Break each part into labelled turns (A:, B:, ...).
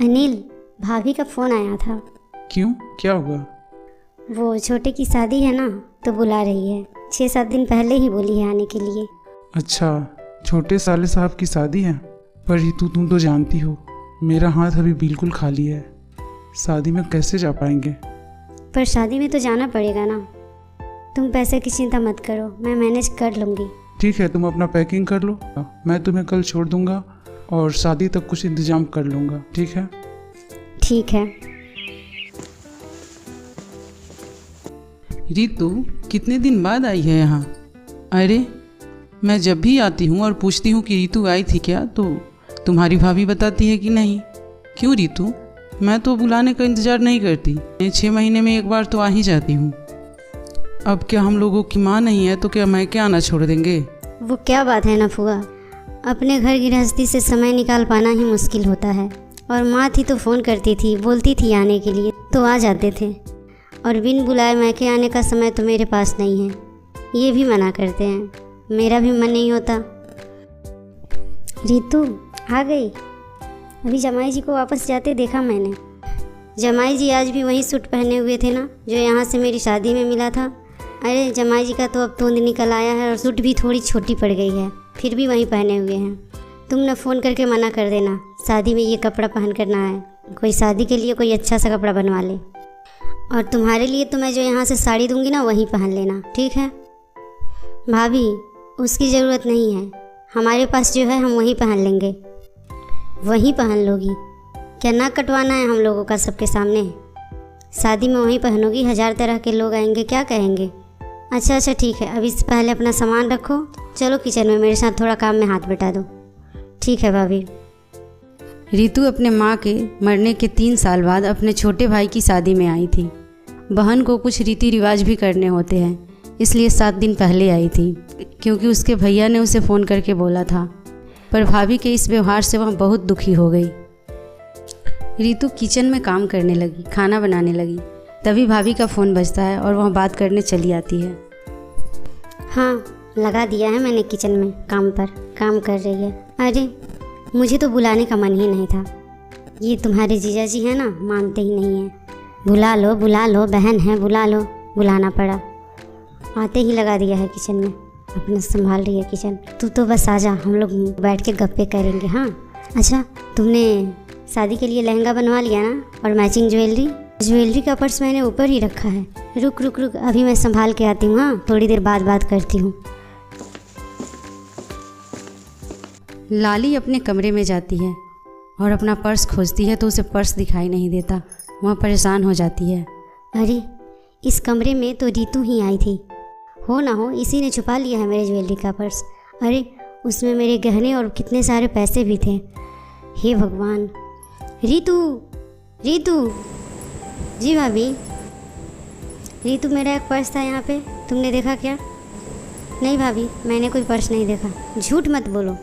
A: अनिल, भाभी का फ़ोन आया था।
B: क्यों, क्या हुआ?
A: वो छोटे की शादी है ना, तो बुला रही है। 6-7 दिन पहले ही बोली है आने के लिए।
B: अच्छा, छोटे साले साहब की शादी है। पर रितु, तुम तो जानती हो मेरा हाथ अभी बिल्कुल खाली है। शादी में कैसे जा पाएंगे?
A: पर शादी में तो जाना पड़ेगा ना। तुम पैसे की चिंता मत करो, मैं मैनेज कर लूँगी।
B: ठीक है, तुम अपना पैकिंग कर लो, मैं तुम्हें कल छोड़ दूंगा और शादी तक कुछ इंतजाम कर लूँगा। ठीक है?
A: ठीक है।
C: रितु कितने दिन बाद आई है यहाँ? अरे, मैं जब भी आती हूँ और पूछती हूँ कि रितु आई थी क्या, तो तुम्हारी भाभी बताती है कि नहीं। क्यों रितु, मैं तो बुलाने का इंतज़ार नहीं करती। मैं 6 महीने में एक बार तो आ ही जाती हूँ। अब क्या हम लोगों की माँ नहीं है तो क्या मैं क्या आना छोड़ देंगे?
A: वो क्या बात है ना फुआ, अपने घर गृहस्थी से समय निकाल पाना ही मुश्किल होता है। और माँ थी तो फ़ोन करती थी, बोलती थी आने के लिए, तो आ जाते थे। और बिन बुलाए मैके आने का समय तो मेरे पास नहीं है, ये भी मना करते हैं। मेरा भी मन नहीं होता। रितु आ गई। अभी जमाई जी को वापस जाते देखा मैंने। जमाई जी आज भी वही सूट पहने हुए थे ना, जो यहाँ से मेरी शादी में मिला था। अरे जमाई जी का तो अब तूंद निकल आया है और सूट भी थोड़ी छोटी पड़ गई है, फिर भी वहीं पहने हुए हैं। तुम ना फ़ोन करके मना कर देना, शादी में ये कपड़ा पहन कर ना आए। कोई शादी के लिए कोई अच्छा सा कपड़ा बनवा ले। और तुम्हारे लिए तो मैं जो यहाँ से साड़ी दूंगी ना, वही पहन लेना, ठीक है? भाभी, उसकी ज़रूरत नहीं है, हमारे पास जो है हम वही पहन लेंगे। वही पहन लोगी? क्या नाक कटवाना है हम लोगों का सबके सामने? शादी में वही पहनोगी, 1000 तरह के लोग आएंगे, क्या कहेंगे? अच्छा ठीक है, अभी से पहले अपना सामान रखो, चलो किचन में मेरे साथ थोड़ा काम में हाथ बटा दो। ठीक है भाभी।
D: रितु अपने माँ के मरने के 3 साल बाद अपने छोटे भाई की शादी में आई थी। बहन को कुछ रीति रिवाज भी करने होते हैं, इसलिए 7 दिन पहले आई थी, क्योंकि उसके भैया ने उसे फ़ोन करके बोला था। पर भाभी के इस व्यवहार से वह बहुत दुखी हो गई। रितु किचन में काम करने लगी, खाना बनाने लगी। तभी भाभी का फ़ोन बजता है और वह बात करने चली आती है।
A: हाँ, लगा दिया है मैंने किचन में, काम पर काम कर रही है। अरे मुझे तो बुलाने का मन ही नहीं था। ये तुम्हारे जीजा जी हैं ना, मानते ही नहीं हैं। बुला लो बहन है, बुला लो। बुलाना पड़ा, आते ही लगा दिया है किचन में, अपना संभाल रही है किचन। तू तो बस आ जा, हम लोग बैठ के गप्पे करेंगे। हाँ अच्छा, तुमने शादी के लिए लहंगा बनवा लिया ना, और मैचिंग ज्वेलरी का पर्स मैंने ऊपर ही रखा है। रुक, अभी मैं संभाल के आती हूँ। हाँ, थोड़ी देर बाद बात करती हूँ।
D: लाली अपने कमरे में जाती है और अपना पर्स खोजती है तो उसे पर्स दिखाई नहीं देता। वह परेशान हो जाती है।
A: अरे इस कमरे में तो रितु ही आई थी, हो ना हो इसी ने छुपा लिया है मेरे ज्वेलरी का पर्स। अरे उसमें मेरे गहने और कितने सारे पैसे भी थे। हे भगवान। रितु जी भाभी। रितु, मेरा एक पर्स था यहाँ पे, तुमने देखा क्या? नहीं भाभी, मैंने कोई पर्स नहीं देखा। झूठ मत बोलो,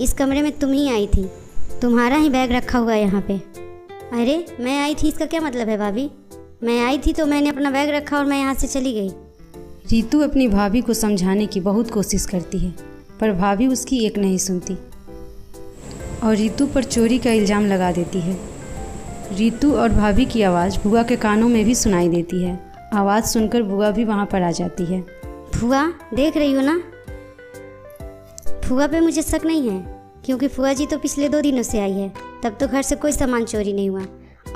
A: इस कमरे में तुम ही आई थी, तुम्हारा ही बैग रखा हुआ है यहाँ पे। अरे मैं आई थी, इसका क्या मतलब है भाभी? मैं आई थी तो मैंने अपना बैग रखा और मैं यहाँ से चली गई।
D: रितु अपनी भाभी को समझाने की बहुत कोशिश करती है, पर भाभी उसकी एक नहीं सुनती और रितु पर चोरी का इल्ज़ाम लगा देती है। रितु और भाभी की आवाज़ बुआ के कानों में भी सुनाई देती है। आवाज़ सुनकर बुआ भी वहाँ पर आ जाती है।
A: फुआ देख रही हो ना? फुआ पे मुझे शक नहीं है, क्योंकि फुआ जी तो पिछले 2 दिनों से आई है, तब तो घर से कोई सामान चोरी नहीं हुआ।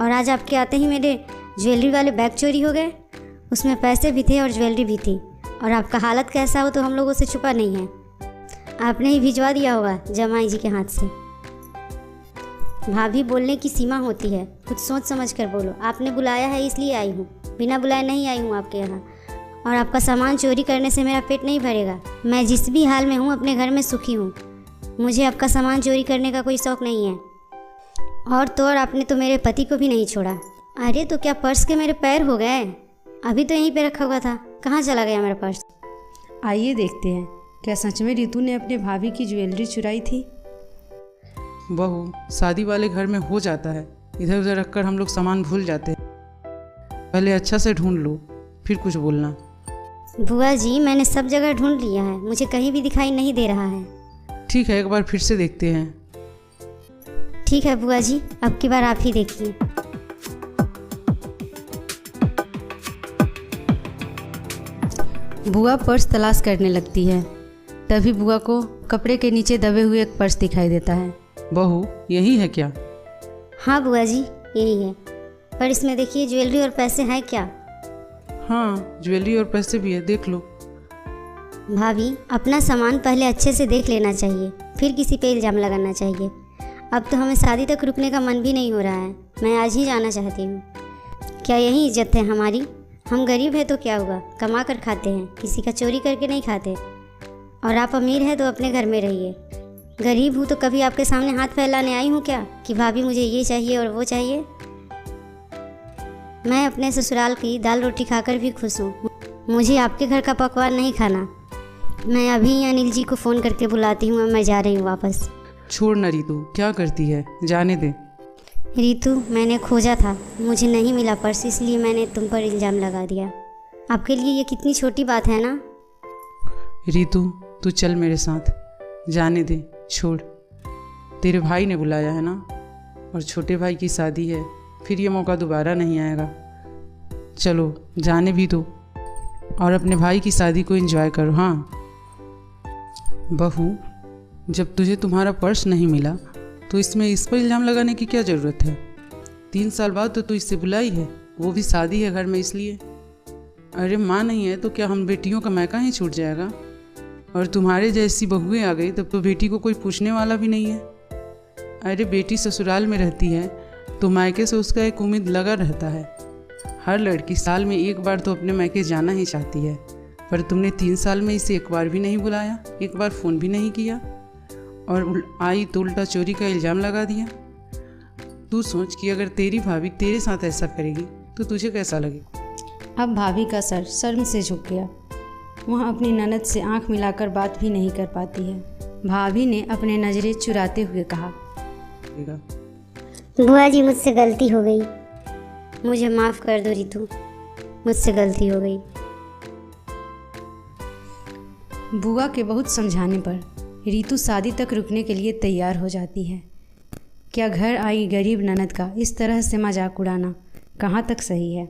A: और आज आपके आते ही मेरे ज्वेलरी वाले बैग चोरी हो गए, उसमें पैसे भी थे और ज्वेलरी भी थी। और आपका हालत कैसा हो तो हम लोगों से छुपा नहीं है, आपने ही भिजवा दिया होगा जमाई जी के हाथ से। भाभी, बोलने की सीमा होती है, कुछ सोच समझ कर बोलो। आपने बुलाया है इसलिए आई हूँ, बिना बुलाए नहीं आई हूँ आपके यहाँ। और आपका सामान चोरी करने से मेरा पेट नहीं भरेगा। मैं जिस भी हाल में हूँ अपने घर में सुखी हूँ, मुझे आपका सामान चोरी करने का कोई शौक़ नहीं है। और तो और आपने तो मेरे पति को भी नहीं छोड़ा। अरे तो क्या पर्स के मेरे पैर हो गए? अभी तो यहीं पे रखा हुआ था, कहाँ चला गया मेरा पर्स?
D: आइए देखते हैं, क्या सच में रितु ने अपने भाभी की ज्वेलरी चुराई थी?
C: बहू, शादी वाले घर में हो जाता है, इधर उधर रखकर हम लोग सामान भूल जाते हैं। पहले अच्छा से ढूंढ लो, फिर कुछ बोलना।
A: बुआ जी, मैंने सब जगह ढूंढ लिया है, मुझे कहीं भी दिखाई नहीं दे रहा है।
C: ठीक है, एक बार फिर से देखते हैं।
A: ठीक है बुआ जी, अब की बार आप ही देखिए।
D: बुआ पर्स तलाश करने लगती है। तभी बुआ को कपड़े के नीचे दबे हुए एक पर्स दिखाई देता है।
C: बहू, यही है क्या?
A: हाँ बुआ जी, यही है, पर इसमें देखिए ज्वेलरी और पैसे हैं क्या?
C: हाँ, ज्वेलरी और पैसे भी है, देख लो।
A: भाभी, अपना सामान पहले अच्छे से देख लेना चाहिए, फिर किसी पे इल्ज़ाम लगाना चाहिए। अब तो हमें शादी तक रुकने का मन भी नहीं हो रहा है। मैं आज ही जाना चाहती हूँ। क्या यही इज्जत है हमारी? हम गरीब हैं तो क्या हुआ, कमा कर खाते हैं, किसी का चोरी करके नहीं खाते। और आप अमीर हैं तो अपने घर में रहिए। गरीब हूँ तो कभी आपके सामने हाथ फैलाने आई हूँ क्या कि भाभी मुझे ये चाहिए और वो चाहिए? मैं अपने ससुराल की दाल रोटी खाकर भी खुश हूँ। मुझे आपके घर का पकवान नहीं खाना। मैं अभी अनिल जी को फ़ोन करके बुलाती हूँ और मैं जा रही हूँ वापस।
C: छोड़ ना रीतू, क्या करती है, जाने दे।
A: रीतू, मैंने खोजा था, मुझे नहीं मिला पर्स, इसलिए मैंने तुम पर इल्ज़ाम लगा दिया। आपके लिए ये कितनी छोटी बात है ना।
C: रीतू, तू चल मेरे साथ, जाने दे, छोड़। तेरे भाई ने बुलाया है ना, और छोटे भाई की शादी है, फिर ये मौका दोबारा नहीं आएगा। चलो जाने भी दो और अपने भाई की शादी को एंजॉय करो। हाँ बहू, जब तुझे तुम्हारा पर्स नहीं मिला तो इसमें इस पर इल्ज़ाम लगाने की क्या ज़रूरत है? 3 साल बाद तो तू इससे बुलाई है, वो भी शादी है घर में, इसलिए। अरे माँ नहीं है तो क्या हम बेटियों का मैका ही छूट जाएगा? और तुम्हारे जैसी बहुएं आ गई तब तो बेटी को कोई पूछने वाला भी नहीं है। अरे बेटी ससुराल में रहती है तो मायके से उसका एक उम्मीद लगा रहता है। हर लड़की साल में एक बार तो अपने मायके जाना ही चाहती है, पर तुमने 3 साल में इसे एक बार भी नहीं बुलाया, एक बार फ़ोन भी नहीं किया, और आई तो उल्टा चोरी का इल्ज़ाम लगा दिया। तू सोच कि अगर तेरी भाभी तेरे साथ ऐसा करेगी तो तुझे कैसा लगे?
D: अब भाभी का सर शर्म से झुक गया। वह अपनी ननद से आंख मिलाकर बात भी नहीं कर पाती है। भाभी ने अपने नज़रें चुराते हुए कहा,
A: बुआ जी, मुझसे गलती हो गई, मुझे माफ़ कर दो रीतू, मुझसे गलती हो गई।
D: बुआ के बहुत समझाने पर रीतू शादी तक रुकने के लिए तैयार हो जाती है। क्या घर आई गरीब ननद का इस तरह से मजाक उड़ाना कहाँ तक सही है?